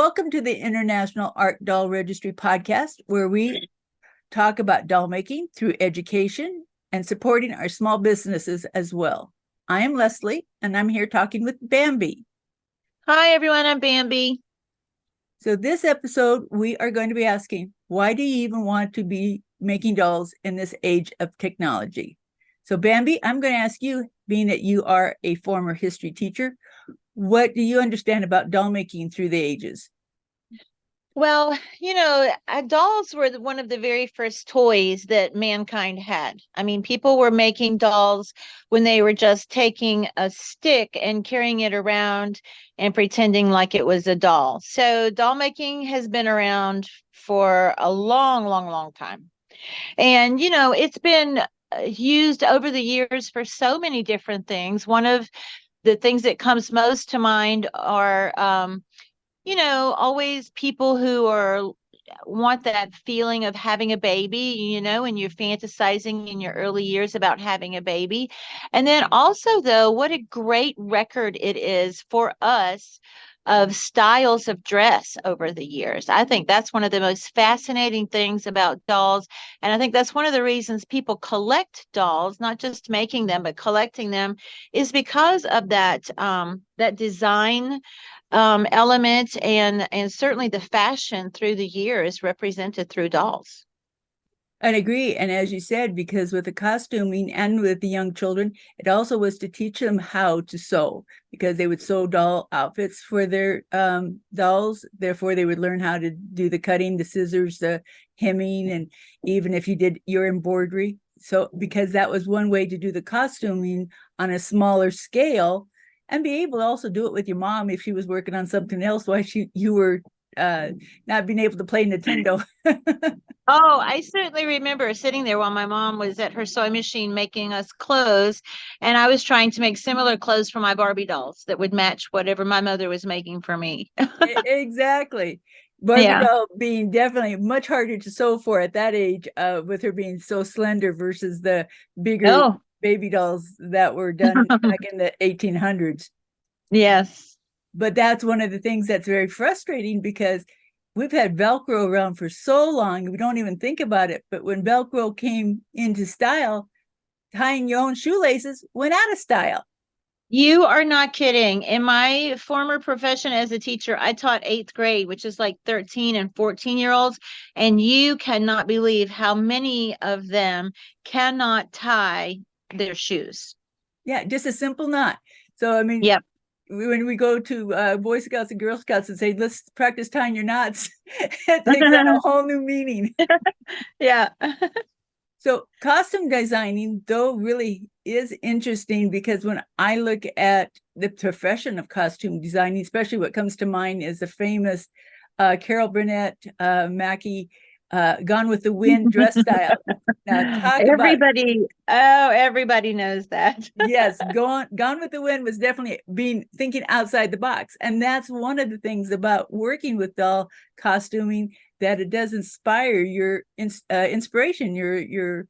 welcome to the International Art Doll Registry podcast, where we talk about doll making through education and supporting our small businesses as well. I am Lesley, and I'm here talking with Bambi. Hi, everyone. I'm Bambi. So this episode, we are going to be asking, why do you even want to be making dolls in this age of technology? So Bambi, I'm going to ask you, being that you are a former history teacher, what do you understand about doll making through the ages? Well, dolls were one of the very first toys that mankind had. I mean, people were making dolls when they were just taking a stick and carrying it around and pretending like it was a doll. So doll making has been around for a long, long, long time. And, it's been used over the years for so many different things. One of the things that comes most to mind are always people who are want that feeling of having a baby, and you're fantasizing in your early years about having a baby. And then also, though, what a great record it is for us of styles of dress over the years. I think that's one of the most fascinating things about dolls. And I think that's one of the reasons people collect dolls, not just making them, but collecting them, is because of that design element and certainly the fashion through the years represented through dolls. I'd agree. And as you said, because with the costuming and with the young children, it also was to teach them how to sew, because they would sew doll outfits for their dolls. Therefore, they would learn how to do the cutting, the scissors, the hemming, and even if you did your embroidery. So, because that was one way to do the costuming on a smaller scale and be able to also do it with your mom if she was working on something else while you were not being able to play Nintendo. Oh, I certainly remember sitting there while my mom was at her sewing machine making us clothes, and I was trying to make similar clothes for my Barbie dolls that would match whatever my mother was making for me. Exactly. Barbie Yeah. doll being definitely much harder to sew for at that age, with her being so slender versus the bigger Oh, baby dolls that were done back in the 1800s. yes. But that's one of the things that's very frustrating, because we've had Velcro around for so long, we don't even think about it. But when Velcro came into style, tying your own shoelaces went out of style. You are not kidding. In my former profession as a teacher, I taught eighth grade, which is like 13 and 14-year-olds, and you cannot believe how many of them cannot tie their shoes. Yeah, just a simple knot. So, I mean, Yep. when we go to Boy Scouts and Girl Scouts and say, let's practice tying your knots, it takes on a whole new meaning. Yeah. So costume designing, though, really is interesting, because when I look at the profession of costume designing, especially what comes to mind is the famous Carol Burnett, Mackie, Gone with the Wind dress style. Now, talk about, Everybody knows that. yes, Gone with the Wind was definitely being thinking outside the box. And that's one of the things about working with doll costuming, that it does inspire your inspiration, your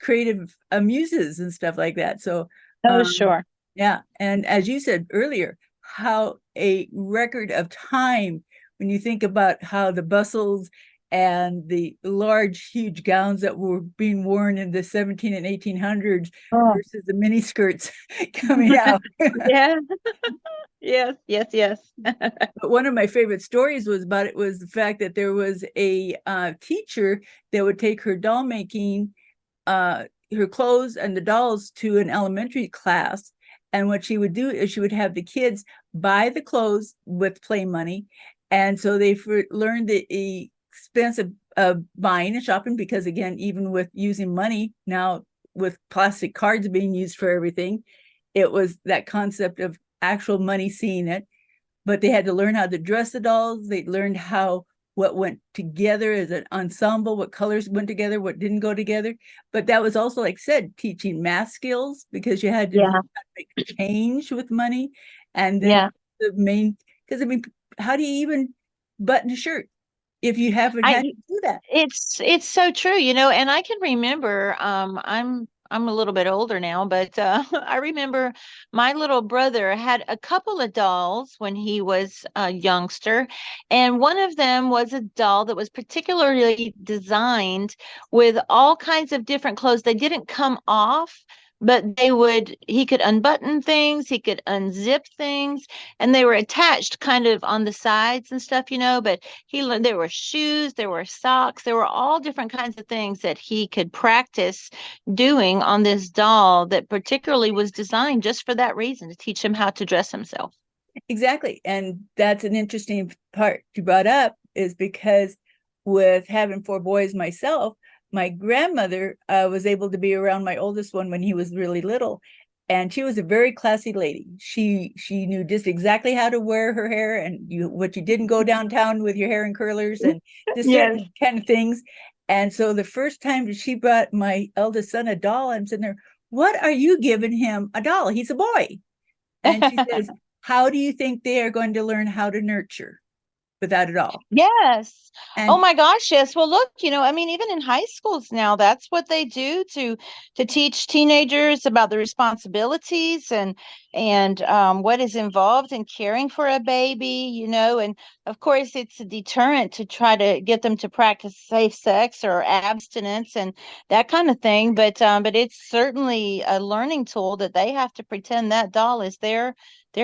creative muses and stuff like that. So, Oh, um, sure. yeah. And as you said earlier, how a record of time, when you think about how the bustles and the large, huge gowns that were being worn in the 17 and 1800s Oh. versus the mini skirts coming out. Yeah. Yes, yes, yes. But one of my favorite stories was the fact that there was a teacher that would take her doll making, uh, her clothes and the dolls, to an elementary class. And what she would do is she would have the kids buy the clothes with play money. And so they learned the expense of buying and shopping, because, again, even with using money now, with plastic cards being used for everything, it was that concept of actual money seeing it. But they had to learn how to dress the dolls. They learned how, what went together as an ensemble, what colors went together, what didn't go together. But that was also, like I said, teaching math skills, because you had to learn Yeah, how to make change with money. And then yeah. the main, because, I mean, how do you even button a shirt if you haven't had I to do that? it's so true, and I can remember I'm I'm a little bit older now, but I remember my little brother had a couple of dolls when he was a youngster, and one of them was a doll that was particularly designed with all kinds of different clothes. They didn't come off, but he could unbutton things, he could unzip things, and they were attached kind of on the sides and stuff, but he learned there were shoes, there were socks, there were all different kinds of things that he could practice doing on this doll that particularly was designed just for that reason, to teach him how to dress himself. Exactly. And that's an interesting part you brought up, is because with having four boys myself, my grandmother was able to be around my oldest one when he was really little. And she was a very classy lady. She knew just exactly how to wear her hair, and what you didn't go downtown with your hair in curlers, and just Yes. certain kind of things. And so the first time that she brought my eldest son a doll, I'm sitting there, what are you giving him a doll? He's a boy. And she says, how do you think they are going to learn how to nurture without it all? Yes. Oh And my gosh, yes. Well, look, I mean, even in high schools now, that's what they do to teach teenagers about the responsibilities and what is involved in caring for a baby, and of course it's a deterrent to try to get them to practice safe sex or abstinence and that kind of thing. But it's certainly a learning tool that they have to pretend that doll is their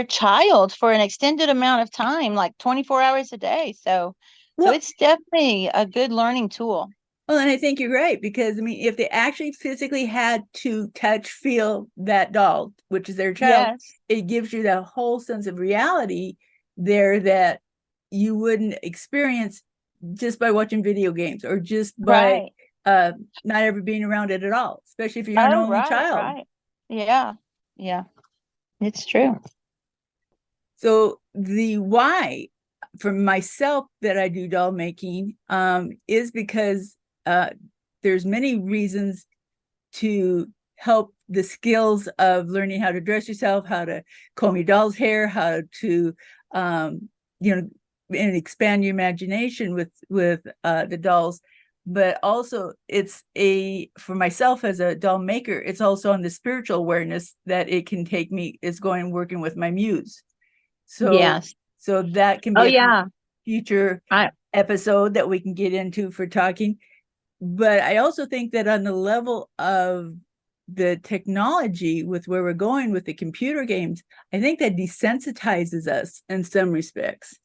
child for an extended amount of time, like 24 hours a day. So well, it's definitely a good learning tool. well, and I think you're right, because I mean, if they actually physically had to touch, feel that doll, which is their child, Yes, it gives you that whole sense of reality there that you wouldn't experience just by watching video games, or just by right. uh not ever being around it at all, especially if you're an Oh, only right, child. right. Yeah, yeah, it's true. So the why for myself that I do doll making is because there's many reasons to help the skills of learning how to dress yourself, how to comb your doll's hair, how to you know and expand your imagination with the dolls. But also, it's a for myself as a doll maker, it's also on the spiritual awareness that it can take me, is going working with my muse. So Yes. so that can Oh, be a yeah. future I episode that we can get into for talking. But I also think that on the level of the technology, with where we're going with the computer games, I think that desensitizes us in some respects.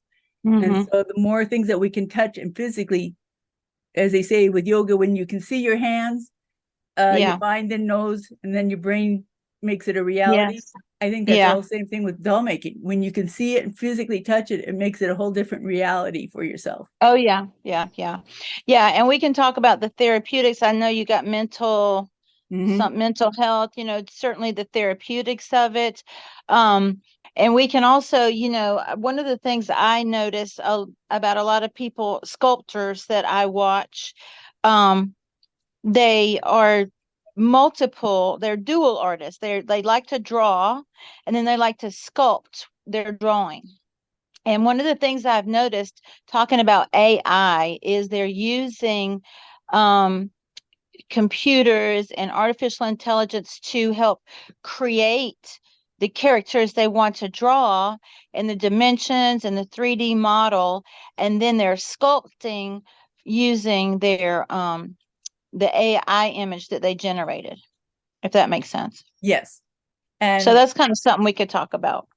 And hmm so the more things that we can touch and physically, as they say with yoga, when you can see your hands, your Yeah. mind then knows, and then your brain makes it a reality. Yes. I think that's Yeah. all the same thing with doll making. When you can see it and physically touch it, it makes it a whole different reality for yourself. Oh, yeah. Yeah. Yeah. Yeah. And we can talk about the therapeutics. I know you got Mm-hmm. some mental health, certainly the therapeutics of it. Um, and we can also, one of the things I notice about a lot of people, sculptors that I watch, um, they are they're dual artists. They like to draw and then they like to sculpt their drawing. And one of the things I've noticed talking about AI is they're using um, computers and artificial intelligence to help create the characters they want to draw and the dimensions and the 3D model, and then they're sculpting using the AI image that they generated, if that makes sense. Yes. So And that's kind of something we could talk about.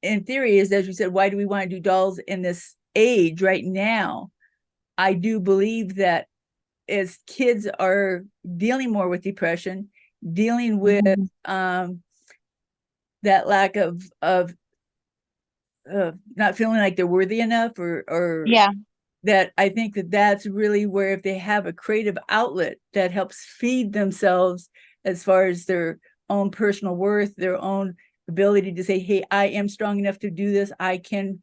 in theory, is, as you said, why do we want to do dolls in this age right now? I do believe that as kids are dealing more with depression, dealing with Mhm. um, that lack of not feeling like they're worthy enough, or Yeah. that, I think that that's really where, if they have a creative outlet that helps feed themselves as far as their own personal worth, their own ability to say, hey, I am strong enough to do this, I can.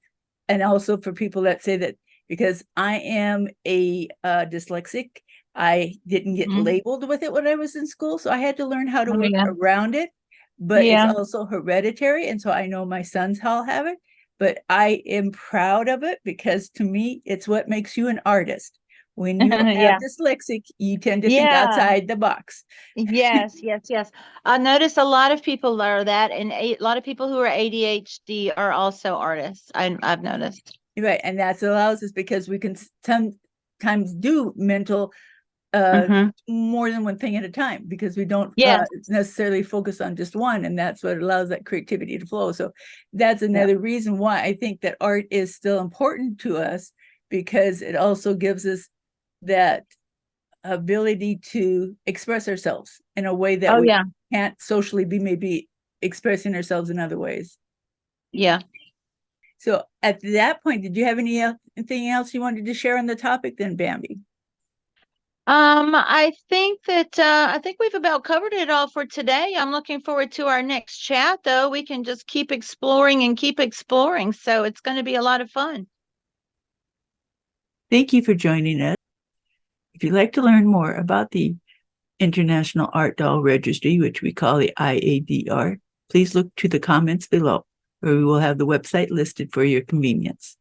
And also for people that say that, because I am a dyslexic, I didn't get Mhm. labeled with it when I was in school, so I had to learn how to Oh, work yeah. around it. But it's Yeah. also hereditary, and so I know my sons all have it, but I am proud of it, because to me, it's what makes you an artist. When you have Yeah. dyslexic, you tend to think Yeah. outside the box. Yes, yes, yes. I notice a lot of people are that, and a lot of people who are ADHD are also artists. I've noticed. Right. And that allows us because we can sometimes do mental Mm-hmm. more than one thing at a time because we don't Yes. necessarily focus on just one, and that's what allows that creativity to flow. So that's Yeah. another reason why I think that art is still important to us, because it also gives us that ability to express ourselves in a way that Oh, we yeah. can't socially be maybe expressing ourselves in other ways. Yeah. So at that point, did you have anything else you wanted to share on the topic then, Bambi? I think we've about covered it all for today. I'm looking forward to our next chat, though. We can just keep exploring and keep exploring. So it's going to be a lot of fun. Thank you for joining us. If you'd like to learn more about the International Art Doll Registry, which we call the IADR, please look to the comments below, where we will have the website listed for your convenience.